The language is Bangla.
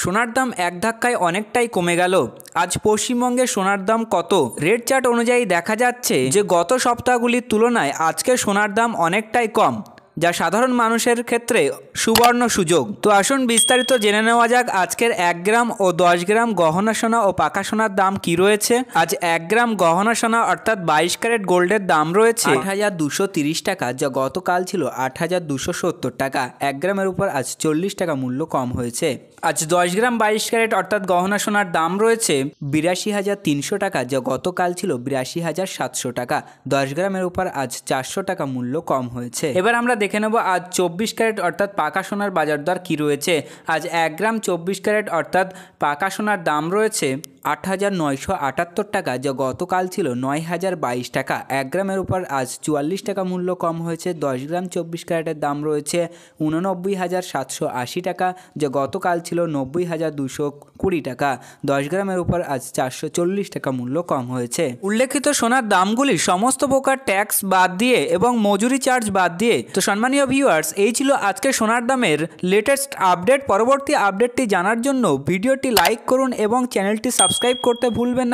সোনার দাম এক ধাক্কায় অনেকটাই কমে গেল। আজ পশ্চিমবঙ্গে সোনার দাম কত? রেট চার্ট অনুযায়ী দেখা যাচ্ছে যে গত সপ্তাহগুলির তুলনায় আজকে সোনার দাম অনেকটাই কম, যা সাধারণ মানুষের ক্ষেত্রে সুবর্ণ সুযোগ। তো আসুন বিস্তারিত জেনে নেওয়া যাক আজকের 1 গ্রাম ও 10 গ্রাম গহনা সোনা ও পাকা সোনার দাম কি রয়েছে। আজ 1 গ্রাম গহনা সোনা অর্থাৎ 22 ক্যারেট গোল্ডের দাম রয়েছে 8,230 টাকা, যা গতকাল ছিল 8,270 টাকা। 1 গ্রামের উপর আজ 40 টাকা মূল্য কম হয়েছে। আজ 10 গ্রাম 22 ক্যারেট অর্থাৎ গহনা সোনার দাম রয়েছে 82,300 টাকা, যা গতকাল ছিল 82,700 টাকা। 10 গ্রামের উপর আজ 400 টাকা মূল্য কম হয়েছে। এবার আমরা দেখে নেব আজ 24 ক্যারেট অর্থাৎ পাকা সোনার বাজার দর কী রয়েছে। আজ 1 গ্রাম 24 ক্যারেট অর্থাৎ পাকা সোনার দাম রয়েছে 8,978 টাকা, যা গতকাল ছিল 9,022 টাকা। 1 গ্রামের উপর আজ 44 টাকা মূল্য কম হয়েছে। 10 গ্রাম 24 ক্যারেটের দাম রয়েছে 89,780 টাকা, যা গতকাল ছিল 90,220 টাকা। 10 গ্রামের উপর আজ 440 টাকা মূল্য কম হয়েছে। উল্লেখিত সোনার দামগুলি সমস্ত প্রকার ট্যাক্স বাদ দিয়ে এবং মজুরি চার্জ বাদ দিয়ে। তো সম্মানীয় ভিউয়ার্স, এই ছিল আজকে সোনার দামের লেটেস্ট আপডেট। পরবর্তী আপডেটটি জানার জন্য ভিডিওটি লাইক করুন এবং চ্যানেলটি সাবস্ক্রাইব করতে ভুলবেন না।